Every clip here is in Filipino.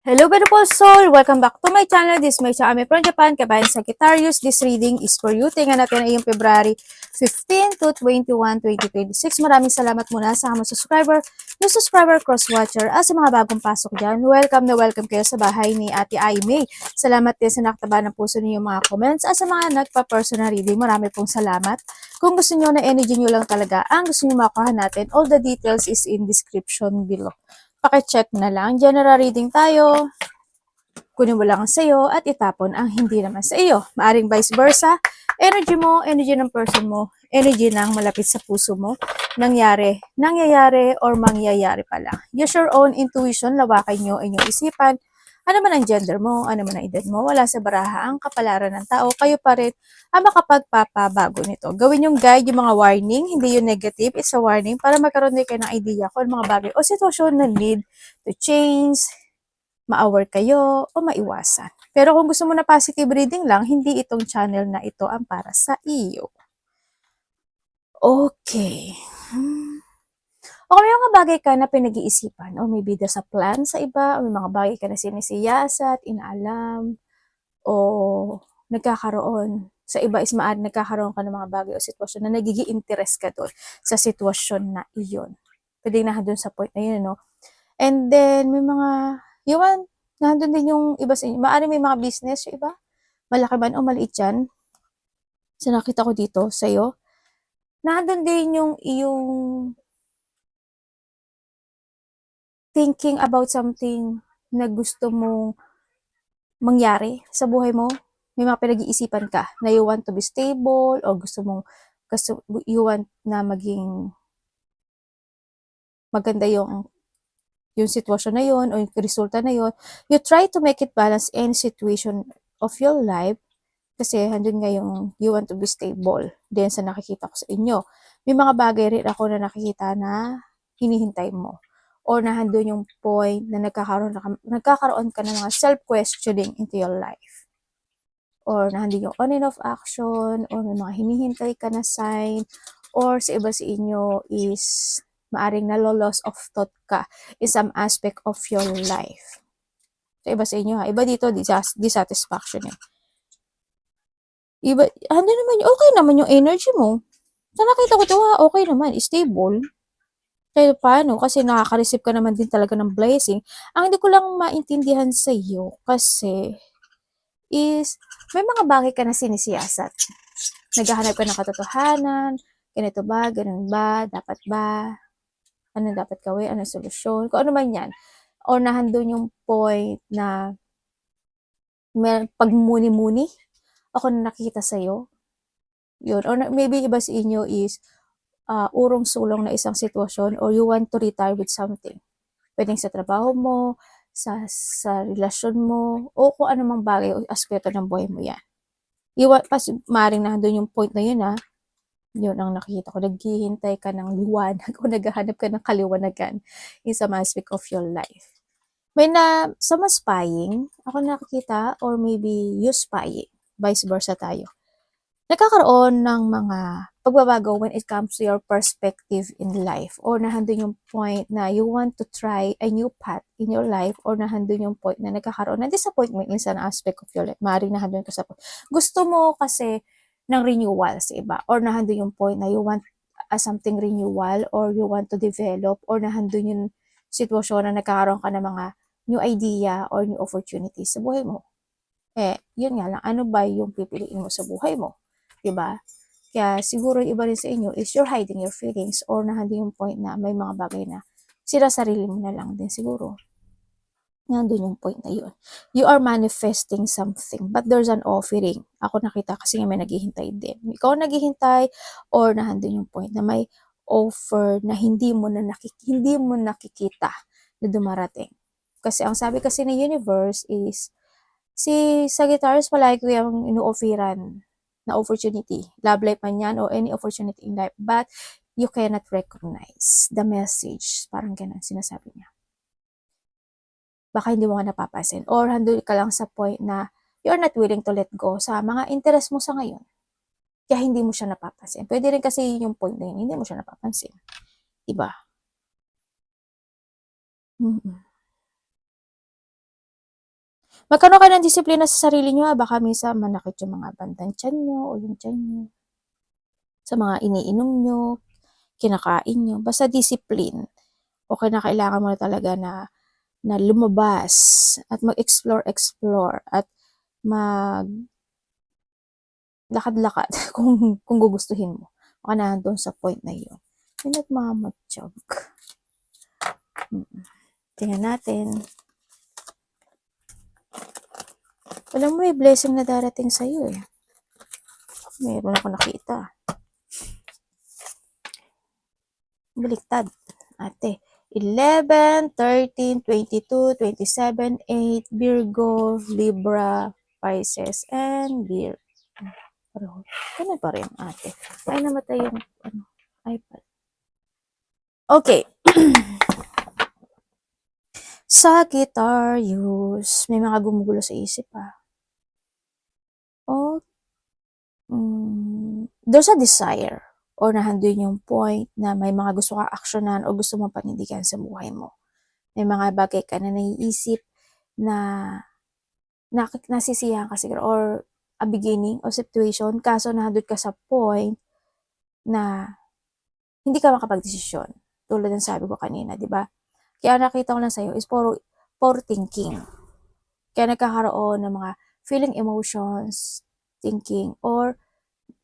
Hello, beautiful soul! Welcome back to my channel. This is my channel from Japan, Kabayan Sagittarius. This reading is for you. Tingnan natin ay yung February 15 to 21, 2026. Maraming salamat muna sa mga subscriber, yung subscriber cross-watcher, at sa mga bagong pasok dyan. Welcome kayo sa bahay ni Ate Aimee. Salamat din sa nakataba ng puso niyo mga comments. At sa mga nagpa-personal reading, marami pong salamat. Kung gusto niyo na energy niyo lang talaga, ang gusto niyo makuha natin, all the details is in description below. Paki-check na lang. General reading tayo. Kunin mo lang ang sayo at itapon ang hindi naman sa iyo. Maaring vice versa. Energy mo, energy ng person mo, energy ng malapit sa puso mo, nangyayari or mangyayari pala. Use your own intuition, lawakan nyo inyong isipan. Ano man ang gender mo, ano man ang edad mo, wala sa baraha ang kapalaran ng tao, kayo pa rin ang makapagpapabago nito. Gawin yung guide, yung mga warning, hindi yung negative, it's a warning para magkaroon din kayo ng idea kung mga bagay o sitwasyon na need to change, ma-aware kayo o maiwasan. Pero kung gusto mo na positive reading lang, hindi itong channel na ito ang para sa iyo. Okay. O may mga bagay ka na pinag-iisipan o maybe there's a plan sa iba o may mga bagay ka na sinisiyasat, inaalam o nagkakaroon sa iba is maaari nagkakaroon ka ng mga bagay o sitwasyon na nagiging interest ka doon sa sitwasyon na iyon. Pwede na doon sa point na yun, no? And then, may mga, yun, nandun din yung iba sa inyo. Maaari may mga business yung iba. Malaki man o maliit yan. So, nakita ko dito sa'yo. Nandun din yung iyong thinking about something na gusto mong mangyari sa buhay mo. May mga pinag-iisipan ka na you want to be stable or you want na maging maganda yung sitwasyon na yun o yung resulta na yun. You try to make it balance any situation of your life kasi handun nga yung you want to be stable. Then sa nakikita ko sa inyo, may mga bagay rin ako na nakikita na hinihintay mo or nahandun yung point na nagkakaroon ka ng mga self-questioning into your life. Or nahandun yung on and off action or may mga hinihintay ka na sign or sa iba sa inyo is maaring nalo-loss of thought ka in some aspect of your life. Sa iba sa inyo ha. Iba dito, dissatisfaction eh. Iba, hindi naman, okay naman yung energy mo. So, nakita ko to, okay naman, stable. Kaya paano? Kasi nakaka-receive ka naman din talaga ng blessing. Ang hindi ko lang maintindihan sa iyo kasi is, may mga bagay ka na sinisiyasat. Naghahanap ka ng katotohanan, ganito ba, ganun ba, dapat ba, ano dapat gawin, ano solusyon, kung ano man yan. O nahandun yung point na may pagmuni-muni, ako na nakikita sa'yo, yun. Or maybe iba sa inyo is urong-sulong na isang sitwasyon or you want to retire with something. Pwedeng sa trabaho mo, sa relasyon mo, o kung ano mang bagay o aspeto ng buhay mo yan. Maring nandun yung point na yun yun ang nakikita ko. Naghihintay ka ng liwanag o naghahanap ka ng kaliwanagan in some aspect of your life. May some spying, ako nakikita, or maybe you spying, vice versa tayo. Nagkakaroon ng mga pagbabago when it comes to your perspective in life or nahandun yung point na you want to try a new path in your life or nahandun yung point na nagkakaroon ng disappointment in some aspect of your life. Maaaring nahandun ka sa point. Gusto mo kasi ng renewal sa iba or nahandun yung point na you want something renewal or you want to develop or nahandun yung sitwasyon na nagkakaroon ka ng mga new idea or new opportunities sa buhay mo. Yun nga lang, ano ba yung pipiliin mo sa buhay mo? Diba? Kaya siguro iba rin sa inyo is you're hiding your feelings or nahandin yung point na may mga bagay na sarili mo na lang din siguro. Nandun yung point na yun. You are manifesting something but there's an offering. Ako nakita kasi nga may naghihintay din. Ikaw naghihintay or nahandun yung point na may offer na hindi mo nakikita na dumarating. Kasi ang sabi kasi ng universe is si Sagittarius palagi ko yung ino-offeran na opportunity. Love life man yan or any opportunity in life. But you cannot recognize the message. Parang ganun sinasabi niya. Baka hindi mo ka napapansin. Or handun ka lang sa point na you're not willing to let go sa mga interest mo sa ngayon. Kaya hindi mo siya napapansin. Pwede rin kasi yung point na yun, hindi mo siya napapansin. Diba? Magkaroon kayo ng disiplina sa sarili niyo, baka minsan manakit yung mga bandang tiyan niyo o yung tiyan niyo, sa mga iniinom niyo, kinakain niyo, basta discipline. O kinakailangan mo na talaga na lumabas at mag-explore at maglakad-lakad kung gugustuhin mo. Baka nandun sa point na yun. May nagmamatiyag. Tingnan natin. Alam mo, may blessing na darating sa'yo eh. Meron ako nakita. Baliktad. Ate. 11, 13, 22, 27, 8, Virgo, Libra, Pisces, and Virgo. Ano pa rin, ate? Ay, namatay yung iPad. Okay. Sagittarius. May mga gumugulo sa isip Oh, there's a desire or nahandun yung point na may mga gusto kang aksyonan o gusto mong panindigan sa buhay mo. May mga bagay ka na naiisip na nasisiyahan ka siguro or a beginning or situation, kaso nahandun ka sa point na hindi ka makapag-desisyon. Tulad ng sabi ko kanina, di ba? Kaya nakita ko lang sa'yo is for thinking. Kaya nagkakaroon ng mga feeling, emotions, thinking, or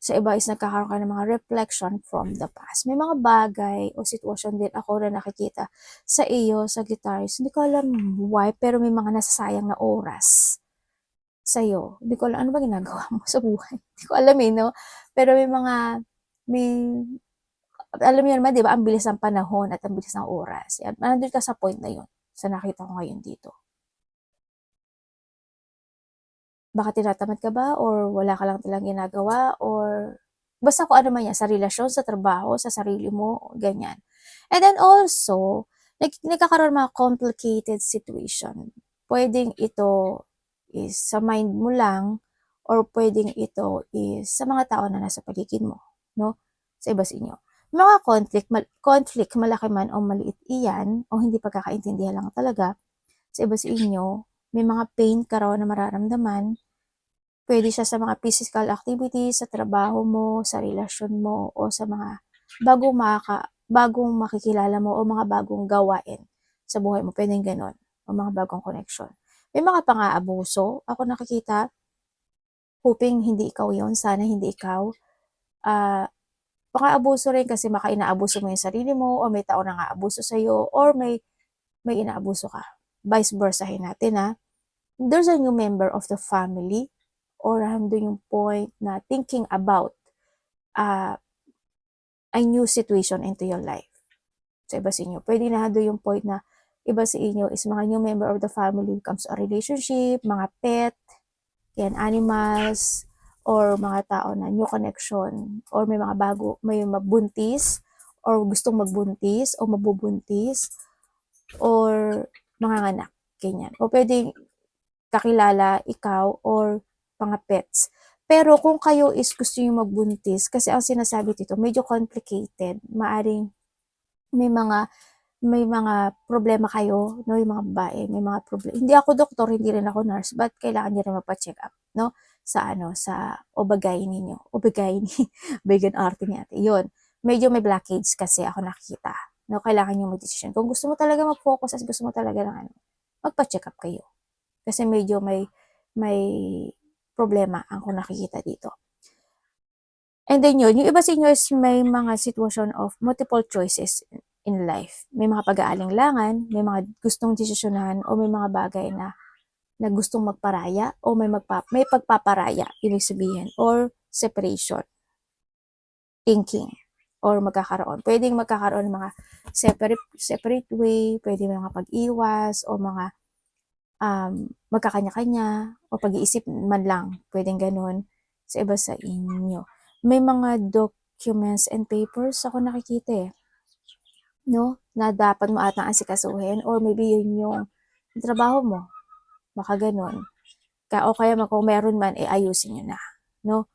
sa iba is nagkakaroon ka ng mga reflection from the past. May mga bagay o sitwasyon din ako na nakikita sa iyo, sa Sagittarius. Hindi ko alam why, pero may mga nasasayang na oras sa iyo. Hindi ko alam, ano ba ginagawa mo sa buhay? Hindi ko alam no? Pero may, alam niyo naman, di ba, ang bilis ng panahon at ang bilis ng oras. Yan, nandun ka sa point na yun, sa nakita ko ngayon dito. Baka tinatamad ka ba or wala ka lang talang ginagawa or basta kung ano man yan, sa relasyon, sa trabaho, sa sarili mo, ganyan. And then also, nagkakaroon mga complicated situation. Pwedeng ito is sa mind mo lang or pwedeng ito is sa mga tao na nasa paligid mo, no? Sa iba sa inyo. Mga conflict, malaki man o maliit iyan, o hindi pagkakaintindihan lang talaga, sa iba sa inyo, may mga pain ka raw na mararamdaman. Pwede siya sa mga physical activities, sa trabaho mo, sa relasyon mo, o sa mga bagong makikilala mo o mga bagong gawain sa buhay mo. Pwedeng ganon. O mga bagong connection. May mga pang-aabuso. Ako nakikita, hoping hindi ikaw yon, sana hindi ikaw. Pang-aabuso rin kasi baka inaabuso mo yung sarili mo o may tao na nga-abuso sa'yo or may inaabuso ka. Vice versa natin There's a new member of the family or nandun yung point na thinking about a new situation into your life. Sa iba sa inyo. Pwede na nandun yung point na iba sa inyo is mga new member of the family comes to a relationship, mga pet, yan, animals, or mga tao na new connection, or may mga bago, may mabuntis, or gustong magbuntis, o mabubuntis, or mga anak, ganyan. O pwedeng kakilala, ikaw, or mga pets. Pero kung kayo is gusto nyo magbuntis, kasi ang sinasabi dito, medyo complicated. Maaring may mga problema kayo, no, yung mga babae, may mga problema. Hindi ako doktor, hindi rin ako nurse, but kailangan niyo rin magpa-check up, no? Sa obagay ninyo. Obagay ni, vegan arte niya. Yun. Medyo may blockage kasi ako nakikita. No, kailangan niyo mag-decision. Kung gusto mo talaga mag-focus at gusto mo talaga ng magpa-check up kayo. Kasi medyo may problema ang kung nakikita dito. And then yun, yung iba sa inyo is may mga situation of multiple choices in life. May mga pag-aalinlangan, may mga gustong desisyonan, o may mga bagay na gustong magparaya, o may pagpaparaya, ibig sabihin, or separation, thinking, or magkakaroon. Pwedeng magkakaroon ng mga separate way, pwede mga pag-iwas, o mga magkakanya-kanya o pag-iisip man lang, pwedeng ganun sa iba sa inyo. May mga documents and papers ako nakikita no? Na dapat mo atang asikasuhin or maybe yun yung trabaho mo. Baka ganun. O kaya kung meron man, ayusin nyo na. No?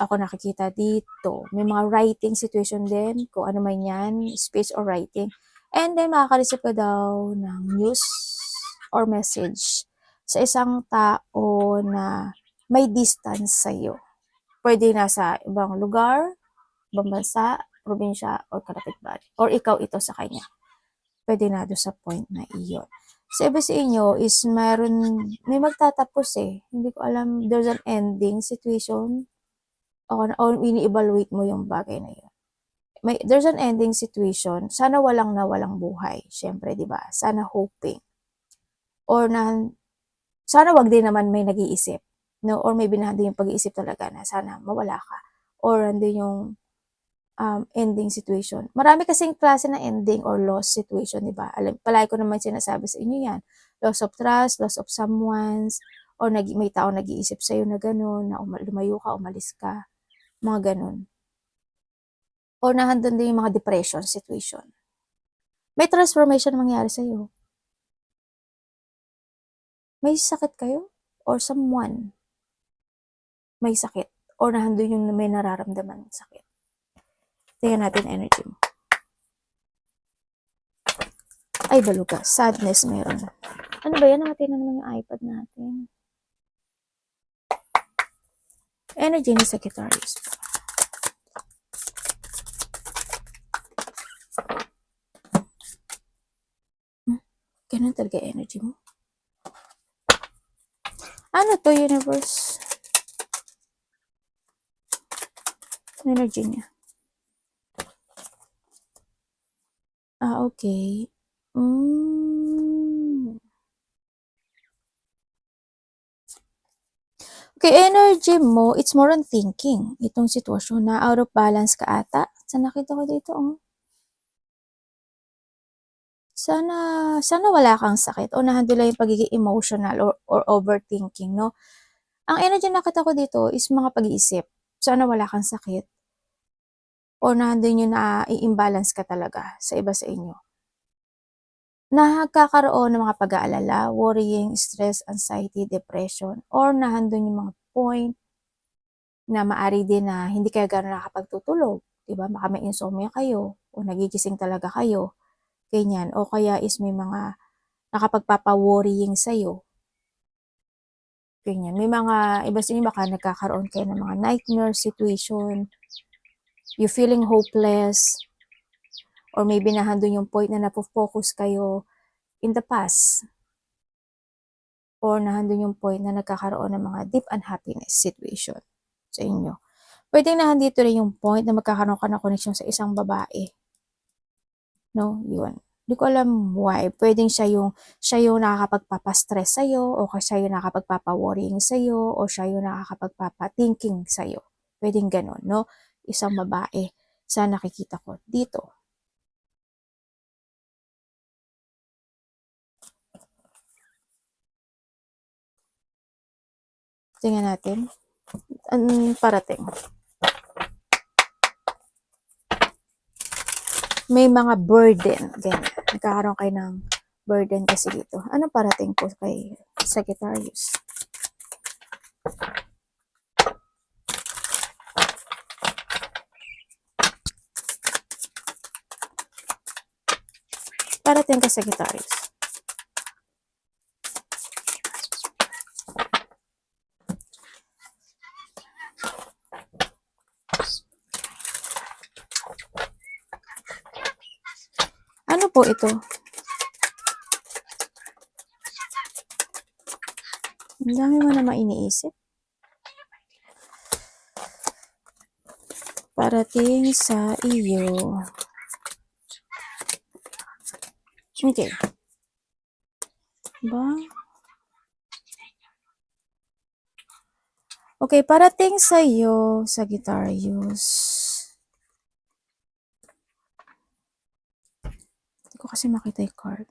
Ako nakikita dito. May mga writing situation din, kung ano man yan, speech or writing. And then, makaka-receive ka daw ng news or message sa isang tao na may distance sa'yo. Pwede nasa ibang lugar, ibang bansa, probinsya, or kalapit-bahay. Or ikaw ito sa kanya. Pwede na doon sa point na iyon. So, iba sa inyo is may magtatapos eh. Hindi ko alam, there's an ending situation or ini-evaluate mo yung bagay na yun. There's an ending situation. Sana walang nawalang buhay. Siyempre, di ba? Sana hoping. Or sana wag din naman may nag-iisip. No? Or may binahandi yung pag-iisip talaga na sana mawala ka. Or andun yung ending situation. Marami kasing klase ng ending or loss situation, di ba? Palagi ko naman sinasabi sa inyo yan. Loss of trust, loss of someone's, or may tao nag-iisip sa'yo na gano'n, na lumayo ka, umalis ka, mga gano'n. Or nahandun din yung mga depression situation. May transformation mangyari sa'yo. May sakit kayo? Or someone may sakit? Or nahandun yung may nararamdaman sakit? Tingnan natin energy mo. Ay, baluga. Sadness meron. Ano ba yan? Namatay na naman yung iPad natin. Energy ni Sagittarius. Ganun talaga energy mo. Ano to, universe? Energy niya. Okay. Okay, energy mo, it's more on thinking. Itong sitwasyon na out of balance ka ata. Sa nakita ko dito, Sana wala kang sakit o nahandle lang yung pagiging emotional or overthinking, no? Ang energy na nakita ko dito is mga pag-iisip. Sana wala kang sakit o nahandle yun na i-imbalance ka talaga sa iba sa inyo. Nagkakaroon ng mga pag-aalala, worrying, stress, anxiety, depression, or nahandun yung mga point na maari din na hindi kayo gano'n nakapagtutulog. Diba? Baka may insomnia kayo o nagigising talaga kayo. Ganyan. O kaya is may mga nakapagpapa-worrying sa'yo. Ganyan. May mga, iba sa inyo baka nagkakaroon kayo ng mga nightmare situation. You feeling hopeless. Or maybe nahandun yung point na napofocus kayo in the past. Or nahandun yung point na nagkakaroon ng mga deep unhappiness situation sa inyo. Pwede nahandito rin yung point na magkakaroon ka ng connection sa isang babae. No? Yun. Hindi ko alam why. Pwedeng siya yung nakakapagpapastress sa'yo, o siya yung nakakapagpapa-worrying sa'yo, o siya yung nakakapagpapa-thinking sa'yo. Pwedeng ganun, no? Isang babae sa nakikita ko dito. Tingnan natin. Anong parating? May mga burden. Ganyan. Nagkakaroon kayo ng burden kasi dito. Ano parating po kay Sagittarius? Parating kay Sagittarius. Ano po ito? Ang dami mo na mainiisip. Parating sa iyo. Okay. Ba? Okay, parating sa iyo, Sagittarius. Hindi ko kasi makita yung card.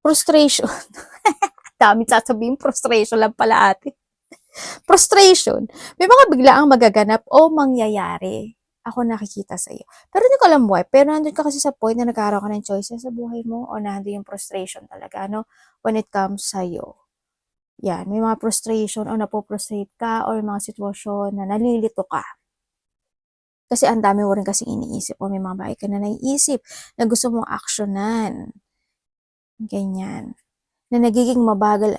Frustration. Dami sasabihin, frustration lang pala ate. Frustration. May mga biglaang magaganap o mangyayari. Ako nakikita sa iyo. Pero hindi ko alam why. Pero nandun ka kasi sa point na nagkakaroon ka ng choices sa buhay mo o nandun yung frustration talaga, no? When it comes sa iyo. Yan. May mga frustration o napoprostrate ka or mga sitwasyon na nalilito ka. Kasi ang dami mo rin kasing iniisip o may mga bagay ka na naiisip na gusto mong aksyonan. Ganyan. Na nagiging mabagal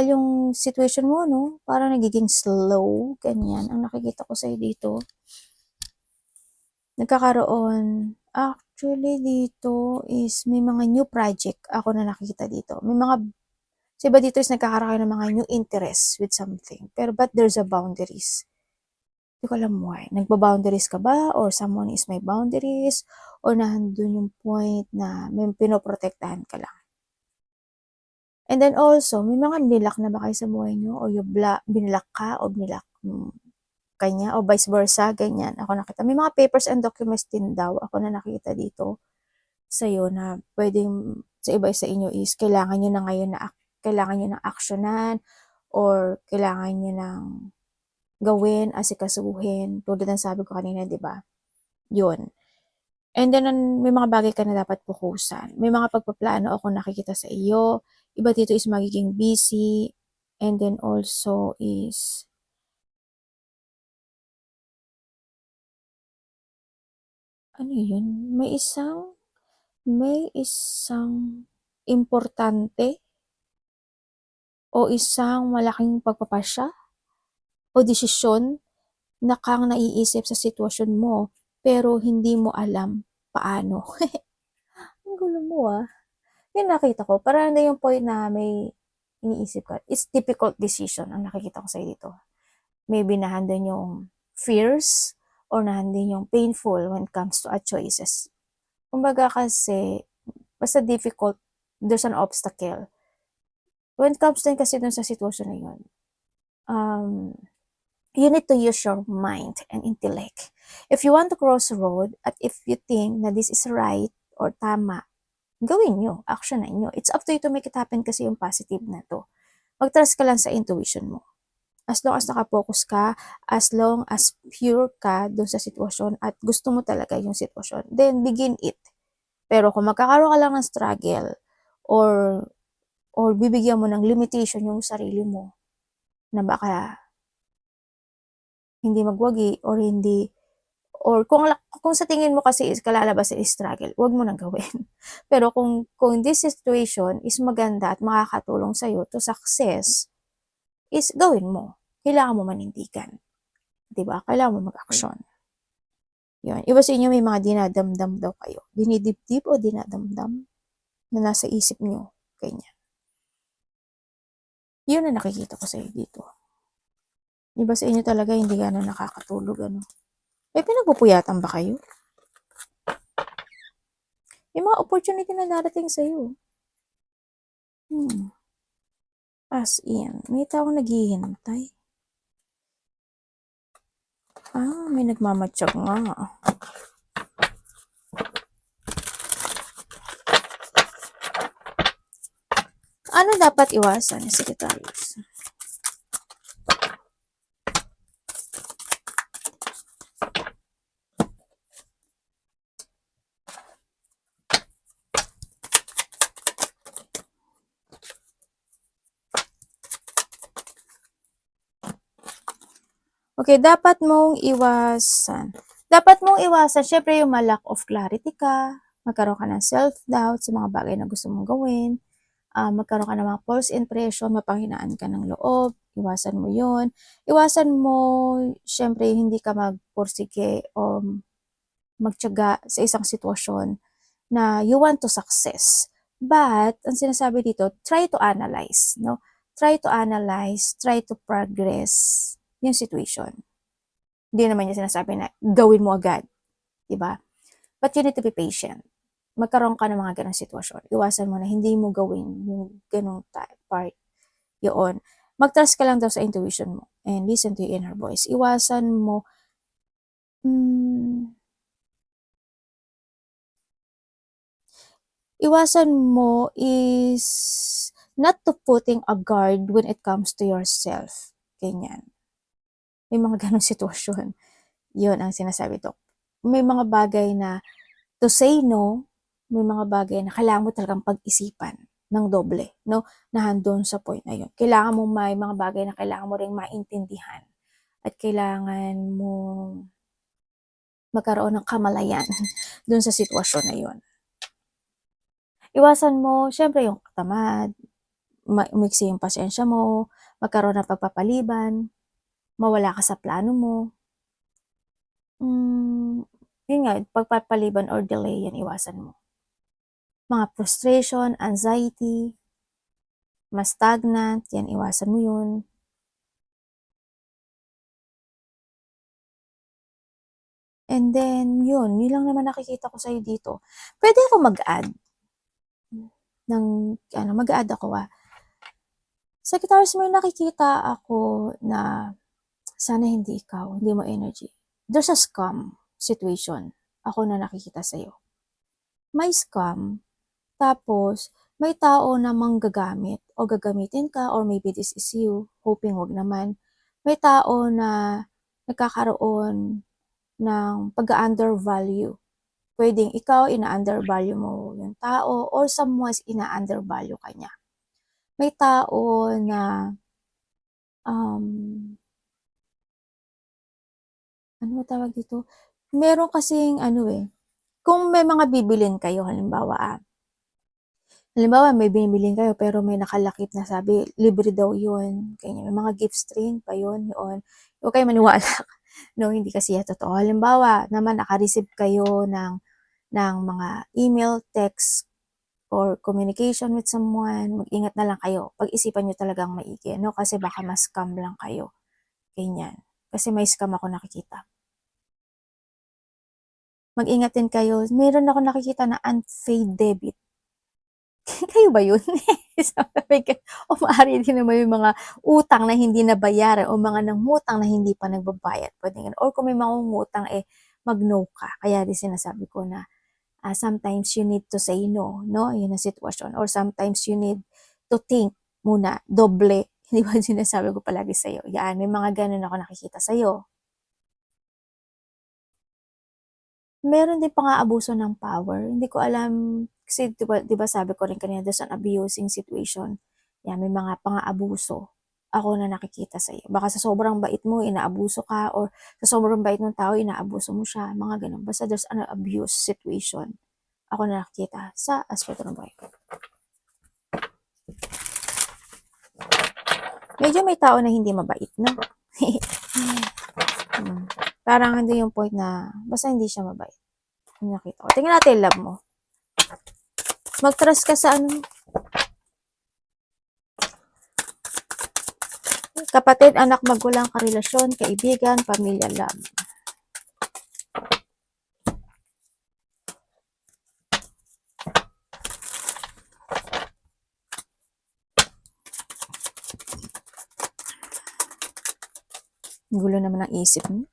yung situation mo, no? Parang nagiging slow, ganyan. Ang nakikita ko sa'yo dito. Actually dito is may mga new project ako na nakikita dito. May mga, sa iba dito is nagkakaroon ng mga new interests with something. Pero but there's a boundaries. Hindi ko alam why. Nagba-boundaries ka ba? Or someone is may boundaries? Or nandun yung point na may pinoprotektahan ka lang? And then also, may mga binilak na ba kayo sa buhay nyo? O yung binilak ka o binilak kanya o vice versa, ganyan. Ako nakita. May mga papers and documents din daw ako na nakita dito sa'yo na pwedeng sa iba sa inyo is kailangan nyo na ngayon na kailangan nyo ng aksyonan or kailangan nyo ng gawin, asikasuhin. Tulad ng sabi ko kanina, di ba? Yun. And then, may mga bagay ka na dapat pukusan. May mga pagpaplano ako nakikita sa iyo. Iba dito is magiging busy. And then also is, ano yun? May isang importante o isang malaking pagpapasya o desisyon na kang naiisip sa sitwasyon mo pero hindi mo alam paano. Ang gulo mo ah. Yung nakita ko, parang na yung point na may iniisip ka. It's difficult decision ang nakikita ko sa'yo dito. Maybe nahandun yung fears or nahandun yung painful when it comes to a choices. Kumbaga kasi, basta difficult, there's an obstacle. When it comes din kasi dun sa sitwasyon na yun, you need to use your mind and intellect. If you want to cross the road at if you think na this is right or tama, gawin nyo, actionan nyo. It's up to you to make it happen kasi yung positive na to. Mag-trust ka lang sa intuition mo. As long as nakafocus ka, as long as pure ka doon sa sitwasyon at gusto mo talaga yung sitwasyon, then begin it. Pero kung magkakaroon ka lang ng struggle or bibigyan mo ng limitation yung sarili mo na baka hindi magwagi or hindi or kung sa tingin mo kasi is kalalabas sa struggle, wag mo nang gawin. Pero kung this situation is maganda at makakatulong sa iyo to success, is gawin mo. Kailangan mo manindigan. 'Di ba? Kailangan mo mag-action. Yun. Iba sa inyo may mga dinadamdam daw kayo. Dinidibdib o dinadamdam na nasa isip nyo. Ganyan. Yun ang nakikita ko sa iyo dito. Iba sa inyo talaga hindi gano'n nakakatulog. Ano? May pinagpupuyatan ba kayo? May mga opportunity na darating sa iyo. As in, may taong naghihintay. May nagmamatsyag nga. Ano dapat iwasan ni Sagittarius? Okay, dapat mong iwasan. Syempre yung lack of clarity ka, magkaroon ka ng self-doubt sa mga bagay na gusto mong gawin, magkaroon ka ng mga false impression, mapanghinaan ka ng loob, iwasan mo yun. Iwasan mo, syempre, hindi ka magpursige o magtiyaga sa isang sitwasyon na you want to success. But, ang sinasabi dito, try to analyze, no? Try to progress yung situation. Hindi naman niya sinasabi na gawin mo agad, di ba? But you need to be patient. Magkaroon ka ng mga ganong sitwasyon. Iwasan mo na hindi mo gawin yung ganong part. Yun. Mag-trust ka lang daw sa intuition mo and listen to your inner voice. Iwasan mo is not to putting a guard when it comes to yourself. Ganyan. May mga ganong sitwasyon. Yun ang sinasabi to. May mga bagay na to say no, may mga bagay na kailangan mo talagang pag-isipan ng doble, no? Na handon sa point na yun. Kailangan mo may mga bagay na kailangan mo ring maintindihan at kailangan mo magkaroon ng kamalayan dun sa sitwasyon na yun. Iwasan mo, syempre yung tamad, umiksi yung pasensya mo, magkaroon ng pagpapaliban, mawala ka sa plano mo. Yun nga, pagpapaliban or delay, yan iwasan mo. Mga frustration, anxiety, mas stagnant, yan iwasan mo yun. And then, yun lang naman nakikita ko sa'yo dito. Pwede ako mag-add ng, mag-add ako Sagittarius, may nakikita ako na sana hindi ikaw, hindi mo energy. There's a scam situation. Ako na nakikita sa'yo. May scam, tapos may tao na manggagamit o gagamitin ka or maybe this is you, hoping wag naman. May tao na nagkakaroon ng pag-undervalue. Pwedeng ikaw, ina-undervalue mo yung tao or someone's ina-undervalue ka niya. May tao na ano tawag dito? Meron kasing kung may mga bibilin kayo, halimbawa may binibilin kayo pero may nakalakip na sabi, libre daw yun. Kanya, may mga gift string pa yun. Huwag kayo maniwala. No, hindi kasi yan totoo. Halimbawa, naman naka-receive kayo ng mga email, text, or communication with someone, mag-ingat na lang kayo. Pag-isipan nyo talagang maigi, no? Kasi baka ma-scam lang kayo. Ganyan. Kasi may scam ako nakikita. Mag-ingat din kayo. Meron ako nakikita na unpaid debit. Kayo ba yun? O maaari din naman yung mga utang na hindi nabayaran o mga nangutang na hindi pa nagbabayad. Pwede ganun. Or kung may mangungutang, mag-no ka. Kaya din sinasabi ko na sometimes you need to say no, no? Yun ang sitwasyon. Or sometimes you need to think muna, doble. Hindi ba sinasabi ko palagi sa'yo? Yan, may mga ganun ako nakikita sa'yo. Meron din pang-aabuso ng power. Hindi ko alam, kasi diba sabi ko rin kanina, there's an abusing situation. Yan, may mga pang-aabuso ako na nakikita sa iyo. Baka sa sobrang bait mo, inaabuso ka, or sa sobrang bait ng tao, inaabuso mo siya, mga ganun. Basta there's an abuse situation. Ako na nakikita sa aspeto ng buhay ko. Medyo may tao na hindi mabait, no? Parang hindi yung point na, basta hindi siya mabait. Nakita ko. Tingnan natin love mo. Mag-trust ka sa kapatid, anak, magulang, karelasyon, kaibigan, pamilya, love. Gulo naman ang isip mo.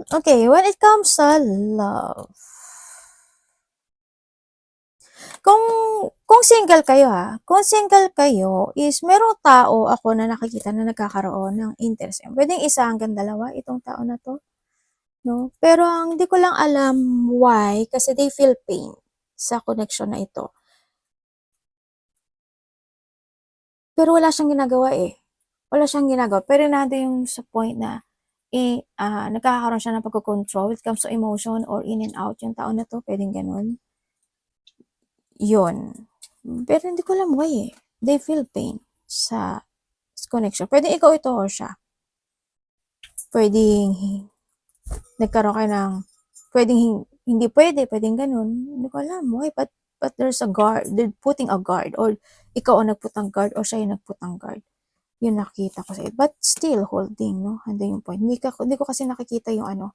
Okay, when it comes sa love. Kung single kayo kung single kayo is merong tao ako na nakikita na nagkakaroon ng interest. Pwedeng isa hanggang dalawa itong tao na to. No? Pero ang hindi ko lang alam why, kasi they feel pain sa connection na ito. Pero wala siyang ginagawa Wala siyang ginagawa. Pero nandun yung sa point na nagkakaroon siya ng pagkocontrol when it comes to emotion or in and out yung tao na to. Pwedeng ganun. Yun. Pero hindi ko alam why They feel pain sa connection. Pwedeng ikaw ito or siya. Pwedeng nagkaroon kayo ng hindi pwedeng ganun. Hindi ko alam why, but there's a guard. They're putting a guard, or ikaw ang nagputang guard, or siya yung nagputang guard. Yun nakita ko sa'yo. But still holding, no? Handa yung point. Hindi ko kasi nakikita yung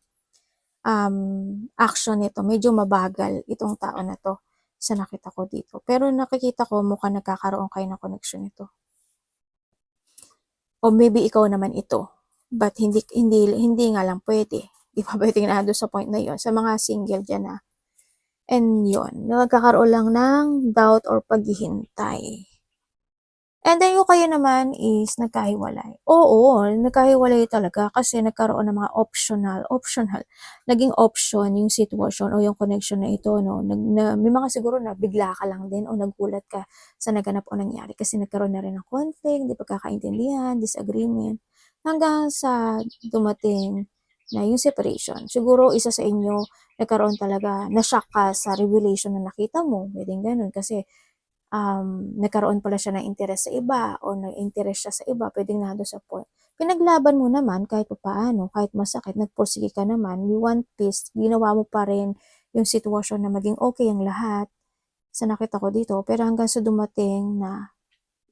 action nito. Medyo mabagal itong tao na to sa nakita ko dito. Pero nakikita ko mukhang nagkakaroon kayo ng connection nito. O maybe ikaw naman ito. But hindi nga lang pwede. Di ba pwede na doon sa point na yon sa mga single dyan And yun, nagkakaroon lang ng doubt or paghihintay. And then yung kayo naman is nagkahiwalay. Oo, nagkahiwalay talaga kasi nagkaroon ng mga optional. Naging option yung sitwasyon o yung connection na ito, no? May mga siguro na bigla ka lang din o nagulat ka sa naganap o nangyari kasi nagkaroon na rin ng conflict, di pagkakaintindihan, disagreement. hanggang sa dumating na yung separation. Siguro isa sa inyo nagkaroon talaga, na-shock ka sa revelation na nakita mo, pwedeng ganun kasi nagkaroon pala siya ng interes sa iba o nag-interest siya sa iba, pwedeng nando sa point. Pinaglaban mo naman kahit paano, kahit masakit, nagpursige ka naman, you want peace, ginawa mo pa rin yung sitwasyon na maging okay ang lahat sa nakita ko dito, pero hanggang sa dumating na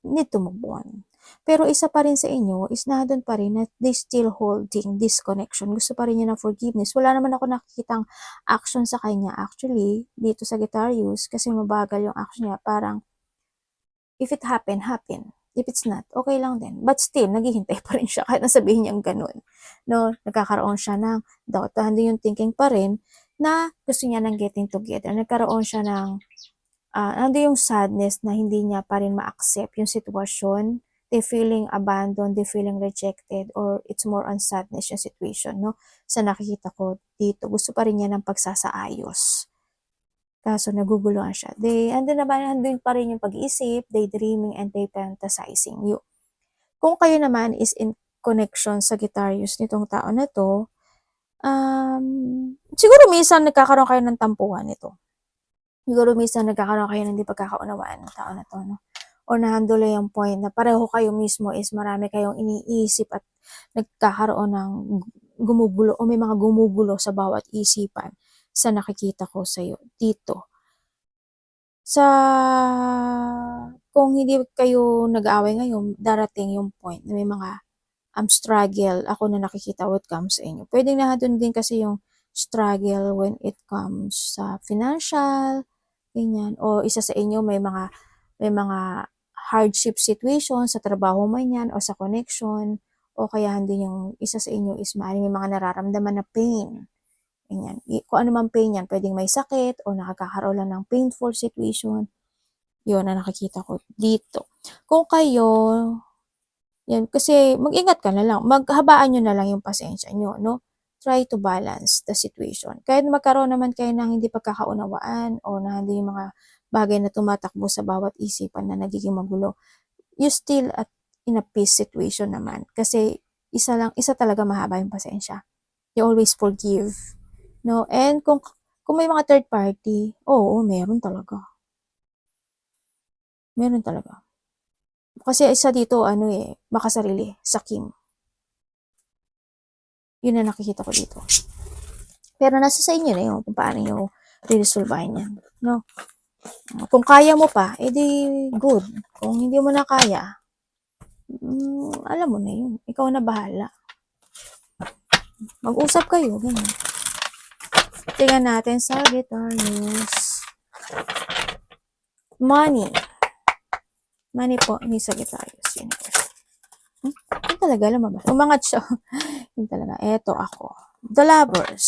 need to move on. Pero isa pa rin sa inyo is nandun pa rin na they still holding this connection. Gusto pa rin niya ng forgiveness. Wala naman ako nakikitang action sa kanya. Actually, dito sa Guitarius, kasi mabagal yung action niya, parang if it happen, happen. If it's not, okay lang din. But still, naghihintay pa rin siya kahit nasabihin niyang ganun. No, nagkakaroon siya ng doubt. Handi yung thinking pa rin na gusto niya ng getting together. Nagkaroon siya ng ando yung sadness na hindi niya pa rin ma-accept yung sitwasyon. They feeling abandoned, they feeling rejected, or it's more on sadness yung situation, no? Sa nakikita ko dito, gusto pa rin niya ng pagsasaayos. Kaso naguguluhan siya. Andun pa rin yung pag-iisip, daydreaming, and day fantasizing. Kung kayo naman is in connection sa Guitarius nitong tao na to, siguro minsan nagkakaroon kayo ng tampuhan nito. Siguro minsan nagkakaroon kayo ng hindi pagkakaunawaan ng tao na to, no? O nahandol yung point na pareho kayo mismo is marami kayong iniisip at nagkakaroon ng gumugulo o may mga gumugulo sa bawat isipan sa nakikita ko sa'yo dito. Kung hindi kayo nag-aaway ngayon, darating yung point na may mga struggle ako na nakikita what comes sa inyo. Pwedeng nandun din kasi yung struggle when it comes sa financial, ganyan. O isa sa inyo may mga hardship situation sa trabaho man yan o sa connection, o kaya hindi yung isa sa inyo is may mga nararamdaman na pain. Ganyan. Kung ano man pain yan, pwedeng may sakit o nakakaroon lang ng painful situation. Yun na nakikita ko dito. Kung kayo, yan, kasi mag-ingat ka na lang. Maghabaan nyo na lang yung pasensya nyo, no? Try to balance the situation. Kahit magkaroon naman kayo ng hindi pagkakaunawaan o na hindi yung mga bagay na tumatakbo sa bawat isipan na nagiging magulo, you still in a peace situation naman. Kasi isa talaga mahaba yung pasensya. You always forgive. No? And kung may mga third party, oo, meron talaga. Meron talaga. Kasi isa dito, makasarili, sa Kim. Yun na nakikita ko dito. Pero nasa sa inyo na yun kung paano nyo re-resolvehin yan. No? Kung kaya mo pa, edi good. Kung hindi mo na kaya, alam mo na yun. Ikaw na bahala. Mag-usap kayo, ganyan. Tingnan natin sa Guitarius. Money. Money po, ni sa Guitarius. Yun talaga, lumabas. Umangat siya. Yun talaga. Eto ako. The Lovers.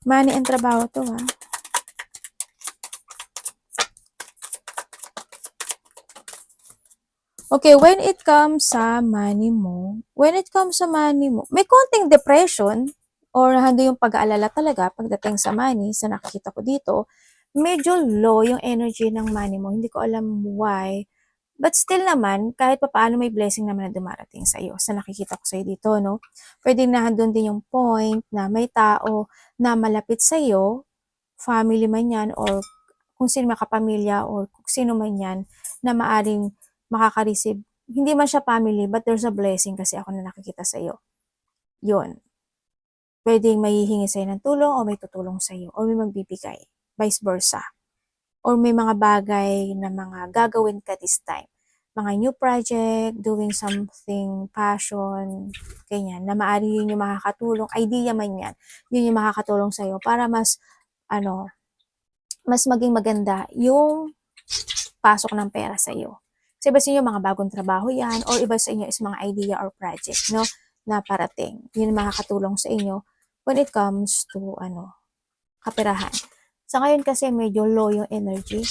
Money and trabaho to, ha. Okay, when it comes sa money mo, may konting depression or hando yung pag-aalala talaga pagdating sa money, sa nakikita ko dito, medyo low yung energy ng money mo. Hindi ko alam why. But still naman, kahit papaano may blessing naman na dumarating sa iyo. Sa nakikita ko sa iyo dito, no? Pwede na handun din yung point na may tao na malapit sa iyo, family man yan, or kung sino makapamilya, or kung sino man yan, na maaring makaka-receive. Hindi man siya family, but there's a blessing kasi ako na nakikita sa iyo. Yun. Pwedeng may hihingi sa'yo ng tulong o may tutulong sa iyo, o may magbibigay. Vice versa. Or may mga bagay na mga gagawin ka this time. Mga new project, doing something, passion, ganyan, na maaari yun yung makakatulong, idea man yan, yun yung makakatulong sa'yo para mas maging maganda yung pasok ng pera sa'yo. Kasi iba sa inyo, mga bagong trabaho yan, or iba sa inyo is mga idea or project, no, na parating. Yun yung makakatulong sa inyo when it comes to, kaperahan. Sa ngayon kasi medyo low yung energy.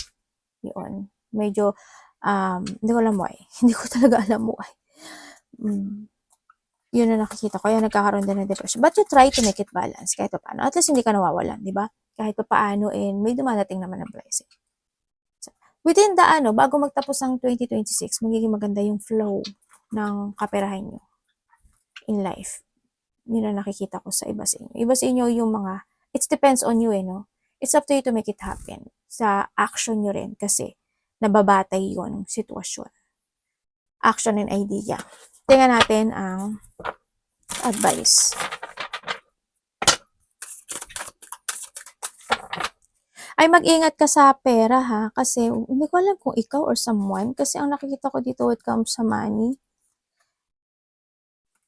Yun. Medyo, hindi ko alam why. Hindi ko talaga alam why. Yun na nakikita ko. Yan, nagkakaroon din ng depression. But you try to make it balance kahit pa paano. At least hindi ka nawawalan, di ba? Kahit pa paano, may dumadating naman ng blessing. So, within the bago magtapos ang 2026, magiging maganda yung flow ng kaperahan nyo in life. Yun ang nakikita ko sa iba sa inyo. Iba sa inyo yung mga, it depends on you no? It's up to you to make it happen. Sa action nyo rin kasi nababatay yun sitwasyon. Action and idea. Tingnan natin ang advice. Ay mag-ingat ka sa pera ha, kasi hindi ko alam kung ikaw or someone, kasi ang nakikita ko dito when it comes sa money,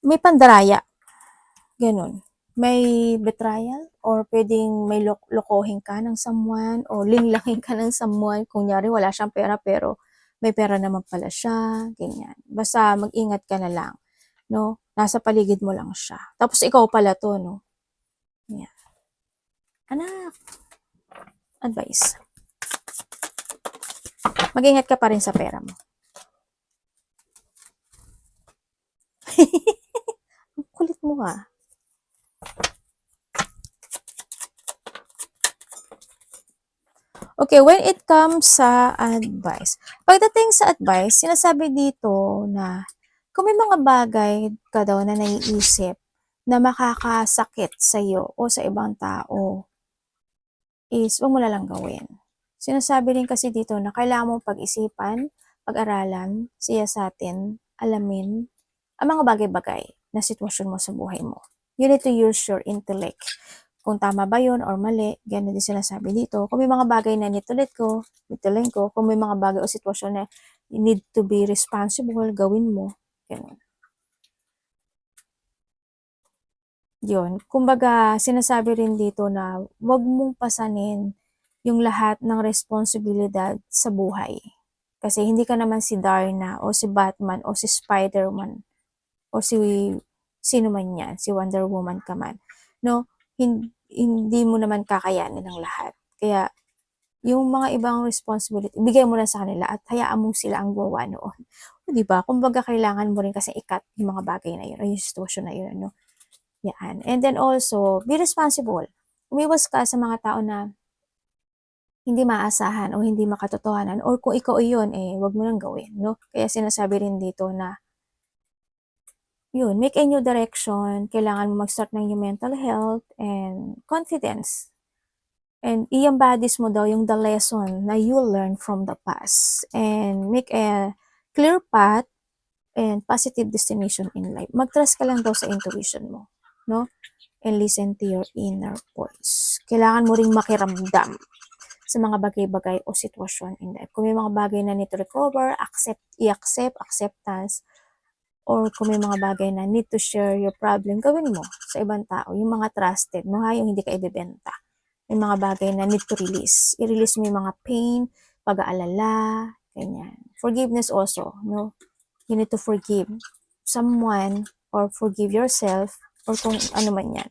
may pandaraya. Ganun. May betrayal or pwedeng may lokohin ka ng someone o linglangin ka ng someone. Kunyari wala siyang pera pero may pera naman pala siya. Ganyan. Basta mag-ingat ka na lang. No? Nasa paligid mo lang siya. Tapos ikaw pala to, no? Yan. Anak. Advice. Mag-ingat ka pa rin sa pera mo. Ang kulit mo ka. Okay, when it comes sa advice. Pagdating sa advice, sinasabi dito na kung may mga bagay ka daw na naiisip na makakasakit sa iyo o sa ibang tao, is huwag mo na lang gawin. Sinasabi rin kasi dito na kailangan mong pag-isipan, pag-aralan, siyasatin, alamin ang mga bagay-bagay na sitwasyon mo sa buhay mo. You need to use your intellect. Kung tama ba yun or mali, ganun din sinasabi dito. Kung may mga bagay na nitulit ko, kung may mga bagay o sitwasyon na you need to be responsible, gawin mo. Ganun. Yun. Kumbaga, sinasabi rin dito na wag mong pasanin yung lahat ng responsibilidad sa buhay. Kasi hindi ka naman si Darna o si Batman o si Spider-Man o si sino man yan, si Wonder Woman ka man. No? Hindi mo naman kakayanin ng lahat. Kaya, yung mga ibang responsibility, ibigay mo na sa kanila at hayaan mo sila ang gawa noon. O, diba? Kumbaga, kailangan mo rin kasi i-cut yung mga bagay na yun o yung sitwasyon na yun. No? Yan. And then also, be responsible. Umiwas ka sa mga tao na hindi maasahan o hindi makatotohanan or kung ikaw iyon, wag mo nang gawin. No? Kaya sinasabi rin dito na yun, make a new direction. Kailangan mo mag-start ng yung mental health and confidence. And i-embodies mo daw yung the lesson na you learn from the past. And make a clear path and positive destination in life. Mag-trust ka lang daw sa intuition mo. No? And listen to your inner voice. Kailangan mo ring makiramdam sa mga bagay-bagay o sitwasyon in life. Kung may mga bagay na need to recover, i-accept, acceptance, or kung may mga bagay na need to share your problem, gawin mo sa ibang tao. Yung mga trusted mo, yung hindi ka ibebenta. May mga bagay na need to release. I-release mo yung mga pain, pag-aalala, ganyan. Forgiveness also, no? You need to forgive someone or forgive yourself or kung ano man yan.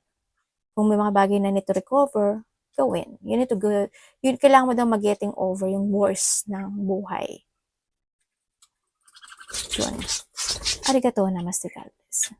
Kung may mga bagay na need to recover, gawin. You need to go, kailangan mo daw mag-getting over yung worst ng buhay. Yun. Arigato namaste, God bless.